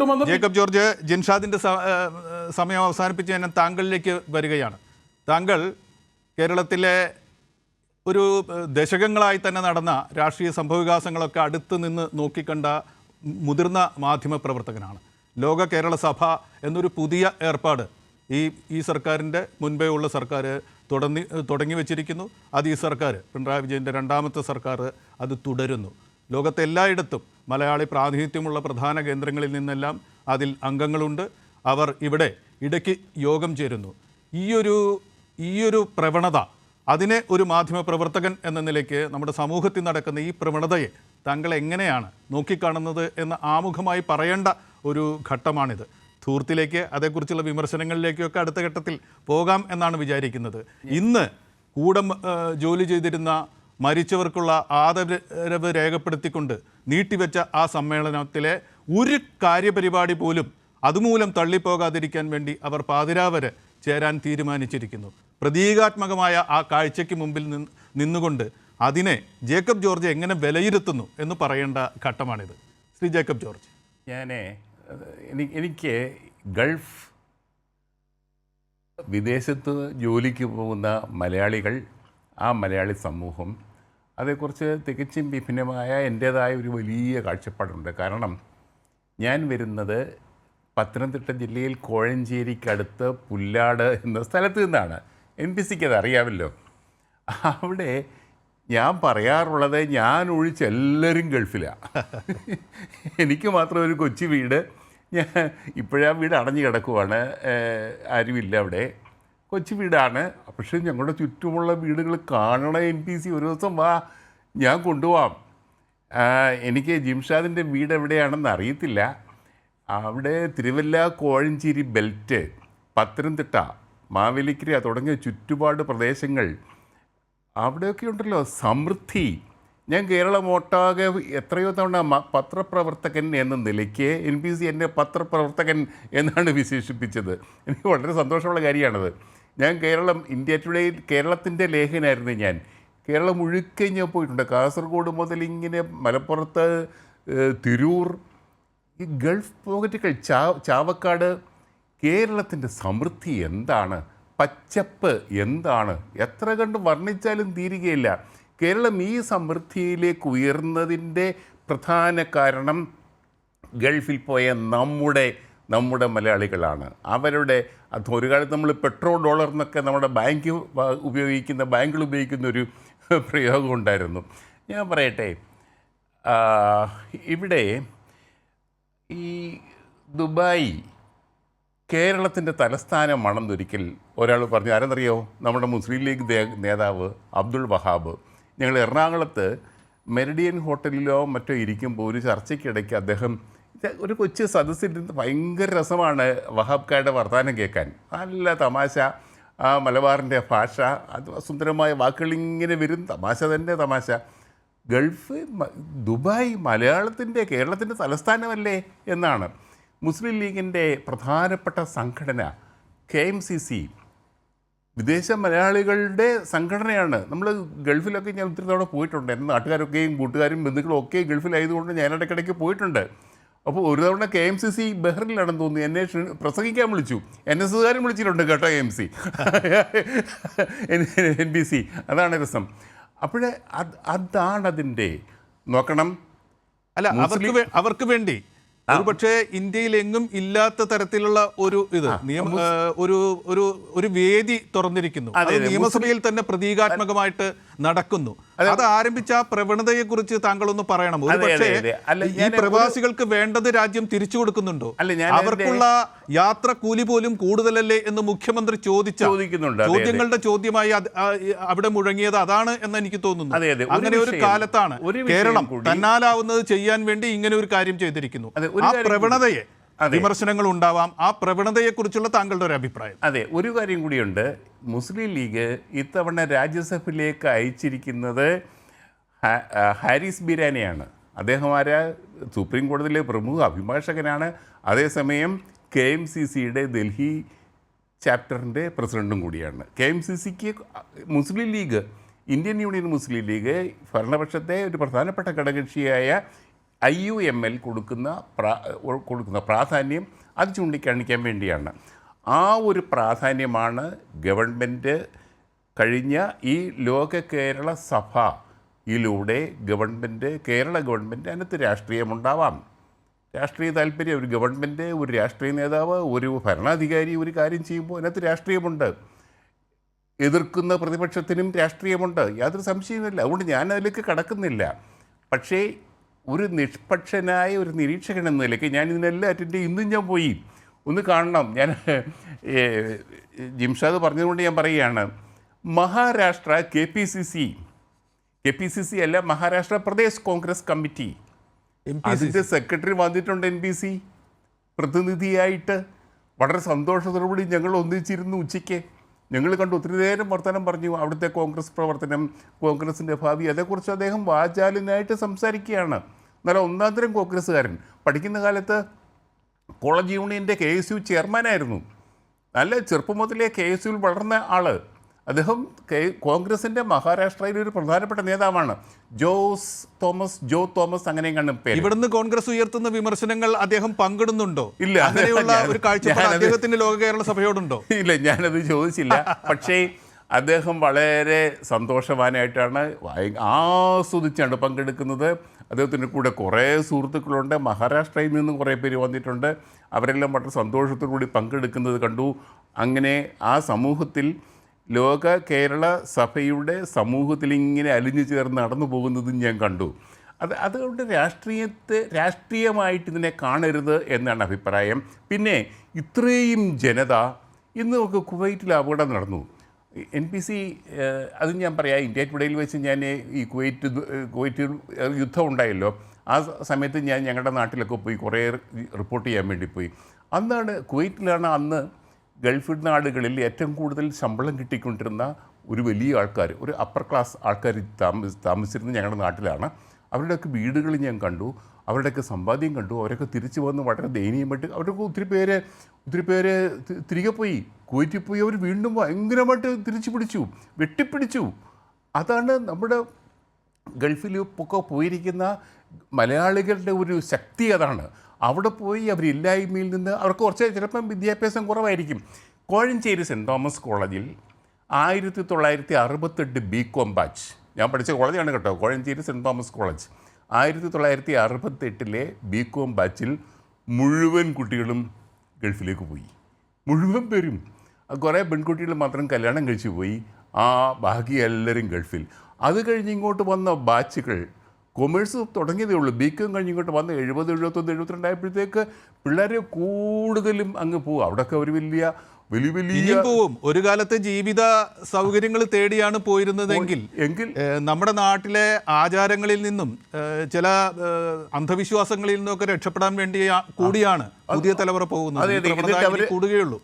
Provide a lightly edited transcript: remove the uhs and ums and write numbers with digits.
കിട്ടുമെന്ന് Jacob George, ജിൻഷാദിൻ്റെ സമയം അവസാനിപ്പിച്ച് ഞാൻ താങ്കളിലേക്ക് വരികയാണ്. താങ്കൾ കേരളത്തിലെ ഒരു ദശകങ്ങളായി തന്നെ നടന്ന രാഷ്ട്രീയ സംഭവവികാസങ്ങളൊക്കെ അടുത്ത് നിന്ന് നോക്കിക്കണ്ട മുതിർന്ന മാധ്യമ പ്രവർത്തകനാണ്. ലോക കേരള സഭ എന്നൊരു പുതിയ ഏർപ്പാട് ഈ സർക്കാരിൻ്റെ മുൻപേ ഉള്ള സർക്കാർ തുടങ്ങി വച്ചിരിക്കുന്നു. അത് ഈ സർക്കാർ, പിണറായി വിജയൻ്റെ രണ്ടാമത്തെ സർക്കാർ, അത് തുടരുന്നു. ലോകത്തെ എല്ലായിടത്തും മലയാളി പ്രാതിനിധ്യമുള്ള പ്രധാന കേന്ദ്രങ്ങളിൽ നിന്നെല്ലാം അതിൽ അംഗങ്ങളുണ്ട്. അവർ ഇവിടെ ഇടയ്ക്ക് യോഗം ചേരുന്നു. ഈയൊരു പ്രവണത, അതിനെ ഒരു മാധ്യമപ്രവർത്തകൻ എന്ന നിലയ്ക്ക് നമ്മുടെ സമൂഹത്തിൽ നടക്കുന്ന ഈ പ്രവണതയെ താങ്കൾ എങ്ങനെയാണ് നോക്കിക്കാണുന്നത് എന്ന് ആമുഖമായി പറയേണ്ട ഒരു ഘട്ടമാണിത്. ധൂർത്തിലേക്ക്, അതേക്കുറിച്ചുള്ള വിമർശനങ്ങളിലേക്കൊക്കെ അടുത്ത ഘട്ടത്തിൽ പോകാം എന്നാണ് വിചാരിക്കുന്നത്. ഇന്ന് കൂടെ ജോലി ചെയ്തിരുന്ന മരിച്ചവർക്കുള്ള ആദരവ് രേഖപ്പെടുത്തിക്കൊണ്ട് നീട്ടിവെച്ച ആ സമ്മേളനത്തിലെ ഒരു കാര്യപരിപാടി പോലും അതുമൂലം തള്ളിപ്പോകാതിരിക്കാൻ വേണ്ടി അവർ പാതിരാവരെ ചേരാൻ തീരുമാനിച്ചിരിക്കുന്നു. പ്രതീകാത്മകമായ ആ കാഴ്ചയ്ക്ക് മുമ്പിൽ നിന്നുകൊണ്ട് അതിനെ ജേക്കബ് ജോർജ് എങ്ങനെ വിലയിരുത്തുന്നു എന്ന് പറയേണ്ട ഘട്ടമാണിത്. ശ്രീ ജേക്കബ് ജോർജ്. എനിക്ക് ഗൾഫ് വിദേശത്ത് ജോലിക്ക് പോകുന്ന മലയാളികൾ, ആ മലയാളി സമൂഹം, അതേക്കുറിച്ച് തികച്ചും വിഭിന്നമായ എൻ്റേതായ ഒരു വലിയ കാഴ്ചപ്പാടുണ്ട്. കാരണം ഞാൻ വരുന്നത് പത്തനംതിട്ട ജില്ലയിൽ കോഴഞ്ചേരിക്കടുത്ത് പുല്ലാട് എന്ന സ്ഥലത്ത് നിന്നാണ്. NBCക്ക് അത് അറിയാമല്ലോ. അവിടെ ഞാൻ പറയാറുള്ളത്, ഞാൻ ഒഴിച്ച് എല്ലാവരും ഗൾഫിലാണ്. എനിക്ക് മാത്രം ഒരു കൊച്ചു വീട്. ഞാൻ ഇപ്പോഴാ വീട് അടഞ്ഞു കിടക്കുവാണ്, ആരുമില്ല അവിടെ. കൊച്ചു വീടാണ്. പക്ഷേ ഞങ്ങളുടെ ചുറ്റുമുള്ള വീടുകൾ കാണണ NBC, ഒരു ദിവസം വാ, ഞാൻ കൊണ്ടുപോവാം. എനിക്ക് ജിംഷാദിൻ്റെ വീട് എവിടെയാണെന്ന് അറിയത്തില്ല. അവിടെ തിരുവല്ല, കോഴഞ്ചേരി ബെൽറ്റ്, പത്തനംതിട്ട, മാവേലിക്കര തുടങ്ങിയ ചുറ്റുപാട് പ്രദേശങ്ങൾ, അവിടെയൊക്കെ ഉണ്ടല്ലോ സമൃദ്ധി. ഞാൻ കേരളമൊട്ടാകെ എത്രയോ തവണ പത്രപ്രവർത്തകൻ എന്ന നിലയ്ക്ക് NBC എന്നെ പത്രപ്രവർത്തകൻ എന്നാണ് വിശേഷിപ്പിച്ചത്. എനിക്ക് വളരെ സന്തോഷമുള്ള കാര്യമാണത്. ഞാൻ ഇന്ത്യ ടുഡേയിൽ കേരളത്തിൻ്റെ ലേഖനായിരുന്നു. ഞാൻ കേരളം മുഴുക്കെ ഞാൻ പോയിട്ടുണ്ട്. കാസർഗോഡ് മുതൽ ഇങ്ങനെ മലപ്പുറത്ത്, തിരൂർ, ഈ ഗൾഫ് പോക്കറ്റുകൾ, ചാവക്കാട്. കേരളത്തിൻ്റെ സമൃദ്ധി എന്താണ്, പച്ചപ്പ് എന്താണ്, എത്ര കണ്ട് വർണ്ണിച്ചാലും തീരുകയില്ല. കേരളം ഈ സമൃദ്ധിയിലേക്ക് ഉയർന്നതിൻ്റെ പ്രധാന കാരണം ഗൾഫിൽ പോയ നമ്മുടെ മലയാളികളാണ്. അവരുടെ ഒരു കാലത്ത് നമ്മൾ പെട്രോൾ ഡോളർ എന്നൊക്കെ നമ്മുടെ ബാങ്കുകൾ ഉപയോഗിക്കുന്ന ഒരു പ്രയോഗം ഉണ്ടായിരുന്നു. ഞാൻ പറയട്ടെ, ഇവിടെ ഈ ദുബായ് കേരളത്തിൻ്റെ തലസ്ഥാനമാണെന്നൊരിക്കൽ ഒരാൾ പറഞ്ഞു. ആരെന്നറിയോ? നമ്മുടെ മുസ്ലിം ലീഗ് നേതാവ് അബ്ദുൾ വഹാബ്. ഞങ്ങൾ എറണാകുളത്ത് മെറിഡിയൻ ഹോട്ടലിലോ മറ്റോ ഇരിക്കുമ്പോൾ ഒരു ചർച്ചയ്ക്കിടയ്ക്ക് അദ്ദേഹം, ഒരു കൊച്ചു സദസ്സിലിരുന്ന്, ഭയങ്കര രസമാണ് വഹാബ്ക്കാരുടെ വർത്തമാനം കേൾക്കാൻ. നല്ല തമാശ, ആ മലബാറിൻ്റെ ഭാഷ, അത് സുന്ദരമായ വാക്കുകളിങ്ങനെ വരും. തമാശ തന്നെ തമാശ. ദുബായ് കേരളത്തിൻ്റെ തലസ്ഥാനമല്ലേ എന്നാണ്. മുസ്ലിം ലീഗിൻ്റെ പ്രധാനപ്പെട്ട സംഘടന KMCC വിദേശ മലയാളികളുടെ സംഘടനയാണ്. നമ്മൾ ഗൾഫിലൊക്കെ ഞാൻ ഒത്തിരി തവണ പോയിട്ടുണ്ട്. എൻ്റെ നാട്ടുകാരൊക്കെയും കൂട്ടുകാരും ബന്ധുക്കളും ഒക്കെ ഗൾഫിലായതുകൊണ്ട് ഞാൻ ഇടയ്ക്കിടയ്ക്ക് പോയിട്ടുണ്ട്. അപ്പോൾ ഒരു തവണ KMCC ബഹ്റിനിലാണെന്ന് തോന്നുന്നു, എന്നെ പ്രസംഗിക്കാൻ വിളിച്ചു. NSകാരും വിളിച്ചിട്ടുണ്ട് കേട്ടോ, NBC. അതാണ് രസം. അപ്പോഴേ അതാണതിൻ്റെ നോക്കണം. അല്ല, അവർക്ക് വേണ്ടി ഒരുപക്ഷെ ഇന്ത്യയിലെങ്ങും ഇല്ലാത്ത തരത്തിലുള്ള ഒരു വേദി തുറന്നിരിക്കുന്നു. അത് നിയമസഭയിൽ തന്നെ പ്രതീകാത്മകമായിട്ട് നടക്കുന്നു. അത് ആരംഭിച്ച ആ പ്രവണതയെ കുറിച്ച് താങ്കളൊന്ന് പറയണം. ഒരുപക്ഷെ ഈ പ്രവാസികൾക്ക് വേണ്ടത് രാജ്യം തിരിച്ചു കൊടുക്കുന്നുണ്ടോ, അവർക്കുള്ള യാത്ര കൂലി പോലും കൂടുതലല്ലേ എന്ന് മുഖ്യമന്ത്രി ചോദിക്കുന്നുണ്ട്. ചോദ്യങ്ങളുടെ ചോദ്യമായി അവിടെ മുഴങ്ങിയത് അതാണ് എന്ന് എനിക്ക് തോന്നുന്നു. അങ്ങനെ ഒരു കാലത്താണ് കേരളം തന്നാലാവുന്നത് ചെയ്യാൻ വേണ്ടി ഇങ്ങനെ ഒരു കാര്യം ചെയ്തിരിക്കുന്നു. ആ പ്രവണതയെ, വിമർശനങ്ങൾ ഉണ്ടാവാം, ആ പ്രവണതയെക്കുറിച്ചുള്ള താങ്കളുടെ ഒരു അഭിപ്രായം. അതെ, ഒരു കാര്യം കൂടിയുണ്ട്. മുസ്ലിം ലീഗ് ഇത്തവണ രാജ്യസഭയിലേക്ക് അയച്ചിരിക്കുന്നത് ഹാരിസ് ബീരാനെയാണ്. അദ്ദേഹം സുപ്രീം കോടതിയിലെ പ്രമുഖ അഭിഭാഷകനാണ്. അതേസമയം KMCCയുടെ ഡൽഹി ചാപ്റ്ററിൻ്റെ പ്രസിഡൻറ്റും കൂടിയാണ്. KMCCക്ക് മുസ്ലിം ലീഗ്, ഇന്ത്യൻ യൂണിയൻ മുസ്ലിം ലീഗ് ഭരണപക്ഷത്തെ ഒരു പ്രധാനപ്പെട്ട ഘടകകക്ഷിയായ IUML കൊടുക്കുന്ന പ്രാധാന്യം അത് ചൂണ്ടിക്കാണിക്കാൻ വേണ്ടിയാണ്. ആ ഒരു പ്രാധാന്യമാണ് ഗവൺമെൻറ് കഴിഞ്ഞ ഈ ലോക കേരള സഭയിലൂടെ കേരള ഗവൺമെൻറ് അതിനകത്ത് രാഷ്ട്രീയമുണ്ടാവാം, രാഷ്ട്രീയ താല്പര്യം. ഒരു ഗവൺമെൻറ്, ഒരു രാഷ്ട്രീയ നേതാവ്, ഒരു ഭരണാധികാരി ഒരു കാര്യം ചെയ്യുമ്പോൾ അതിനകത്ത് രാഷ്ട്രീയമുണ്ട്. എതിർക്കുന്ന പ്രതിപക്ഷത്തിനും രാഷ്ട്രീയമുണ്ട്, യാതൊരു സംശയവുമില്ല. അതുകൊണ്ട് ഞാൻ അതിലേക്ക് കടക്കുന്നില്ല. പക്ഷേ ഒരു നിഷ്പക്ഷനായ ഒരു നിരീക്ഷകൻ എന്ന നിലയ്ക്ക് ഞാൻ ഇതിനെല്ലാം അറ്റൻഡ് ചെയ്യും. ഇന്നും ഞാൻ പോയി ഒന്ന് കാണണം. ഞാൻ ജിംഷാദ് പറഞ്ഞതുകൊണ്ട് ഞാൻ പറയുകയാണ്, മഹാരാഷ്ട്ര KPCC അല്ല, മഹാരാഷ്ട്ര പ്രദേശ് കോൺഗ്രസ് കമ്മിറ്റി, അതിൻ്റെ സെക്രട്ടറി വന്നിട്ടുണ്ട് NPC പ്രതിനിധിയായിട്ട്. വളരെ സന്തോഷത്തോടുകൂടി ഞങ്ങൾ ഒന്നിച്ചിരുന്നു. ഉച്ചയ്ക്ക് ഞങ്ങൾ കണ്ടു, ഒത്തിരി നേരം വർത്തമാനം പറഞ്ഞു. അവിടുത്തെ കോൺഗ്രസ് പ്രവർത്തനം, കോൺഗ്രസിൻ്റെ ഭാവി, അതേക്കുറിച്ച് അദ്ദേഹം വാചാലനായിട്ട് സംസാരിക്കുകയാണ്. നല്ല ഒന്നാം തരം കോൺഗ്രസ്സുകാരൻ. പഠിക്കുന്ന കാലത്ത് കോളേജ് യൂണിയൻ്റെ KSU ചെയർമാനായിരുന്നു. നല്ല ചെറുപ്പം മുതലേ KSUവിൽ വളർന്ന ആൾ. അദ്ദേഹം കോൺഗ്രസിൻ്റെ മഹാരാഷ്ട്രയിലെ ഒരു പ്രധാനപ്പെട്ട നേതാവാണ്. ജോ തോമസ് അങ്ങനെയും കണ്ടും പേര്. ഇവിടുന്ന് കോൺഗ്രസ് ഉയർത്തുന്ന വിമർശനങ്ങൾ അദ്ദേഹം പങ്കിടുന്നുണ്ടോ? ഇല്ല. അങ്ങനെയുള്ള ഒരു കാഴ്ചപ്പാട് അദ്ദേഹത്തിന്റെ ലോക കേരള സഭയോടുണ്ടോ? ഇല്ല, ഞാനത് ചോദിച്ചില്ല. പക്ഷേ അദ്ദേഹം വളരെ സന്തോഷവാനായിട്ടാണ്, ആസ്വദിച്ചാണ് പങ്കെടുക്കുന്നത്. അദ്ദേഹത്തിൻ്റെ കൂടെ കുറേ സുഹൃത്തുക്കളുണ്ട്. മഹാരാഷ്ട്രയിൽ നിന്നും കുറേ പേര് വന്നിട്ടുണ്ട്. അവരെല്ലാം വളരെ സന്തോഷത്തോടു കൂടി പങ്കെടുക്കുന്നത് കണ്ടു. അങ്ങനെ ആ സമൂഹത്തിൽ, ലോക കേരള സഭയുടെ സമൂഹത്തിൽ ഇങ്ങനെ അലിഞ്ഞു ചേർന്ന് നടന്നു പോകുന്നതും ഞാൻ കണ്ടു. അതുകൊണ്ട് രാഷ്ട്രീയമായിട്ട് ഇതിനെ കാണരുത് എന്നാണ് അഭിപ്രായം. പിന്നെ ഇത്രയും ജനത, ഇന്ന് നമുക്ക് കുവൈറ്റിൽ അപകടം നടന്നു. NPC, അത് ഞാൻ പറയാം, ഇന്ത്യ ടുഡേയിൽ വെച്ച് ഞാൻ ഈ കുവൈറ്റ് യുദ്ധം ഉണ്ടായല്ലോ, ആ സമയത്ത് ഞാൻ ഞങ്ങളുടെ നാട്ടിലൊക്കെ പോയി കുറേ റിപ്പോർട്ട് ചെയ്യാൻ വേണ്ടി പോയി. കുവൈറ്റിലാണ് അന്ന് ഗൾഫ് നാടുകളിൽ ഏറ്റവും കൂടുതൽ ശമ്പളം കിട്ടിക്കൊണ്ടിരുന്ന ഒരു വലിയ ആൾക്കാർ, ഒരു അപ്പർ ക്ലാസ് ആൾക്കാർ താമസിച്ചിരുന്നത് ഞങ്ങളുടെ നാട്ടിലാണ്. അവരുടെയൊക്കെ വീടുകൾ ഞാൻ കണ്ടു, അവരുടെയൊക്കെ സമ്പാദ്യം കണ്ടു. അവരൊക്കെ തിരിച്ചു വന്ന് വളരെ ദയനീയമായിട്ട്, അവരൊക്കെ ഒത്തിരി പേര് തിരികെ പോയി, കുവൈറ്റിൽ പോയി. അവർ വീണ്ടും ഭയങ്കരമായിട്ട് വെട്ടിപ്പിടിച്ചു. അതാണ് നമ്മുടെ ഗൾഫിലൊക്കെ പോയിരിക്കുന്ന മലയാളികളുടെ ഒരു ശക്തി. അതാണ് അവിടെ പോയി അവരില്ലായ്മയിൽ നിന്ന്, അവർക്ക് കുറച്ച് ചിലപ്പം വിദ്യാഭ്യാസം കുറവായിരിക്കും. കോഴഞ്ചേരി സെൻറ്റ് തോമസ് കോളേജിൽ 1968 BCom ബാച്ച്, ഞാൻ പഠിച്ച കോളേജാണ് കേട്ടോ, Kozhencherry Saint Thomas college. 1968 BCom ബാച്ചിൽ മുഴുവൻ കുട്ടികളും ഗൾഫിലേക്ക് പോയി. മുഴുവൻ പേരും. കുറേ പെൺകുട്ടികൾ മാത്രം കല്യാണം കഴിച്ചു പോയി. ബാക്കി എല്ലാവരും ഗൾഫിൽ. അത് കഴിഞ്ഞ് ഇങ്ങോട്ട് വന്ന ബാച്ചുകൾ, കൊമേഴ്സ് തുടങ്ങിയതേ ഉള്ളൂ, BCom കഴിഞ്ഞ് ഇങ്ങോട്ട് വന്ന് 70, 71, 72 ആയപ്പോഴത്തേക്ക് പിള്ളേർ കൂടുതലും അങ്ങ് പോകും. അവിടെയൊക്കെ ഒരു വലിയ പോവും. ഒരു കാലത്ത് ജീവിത സൗകര്യങ്ങൾ തേടിയാണ് പോയിരുന്നതെങ്കിൽ നമ്മുടെ നാട്ടിലെ ആചാരങ്ങളിൽ നിന്നും ചില അന്ധവിശ്വാസങ്ങളിൽ നിന്നൊക്കെ രക്ഷപ്പെടാൻ വേണ്ടി കൂടിയാണ് പുതിയ തലമുറ പോകുന്നത്. കൂടുകയുള്ളൂ.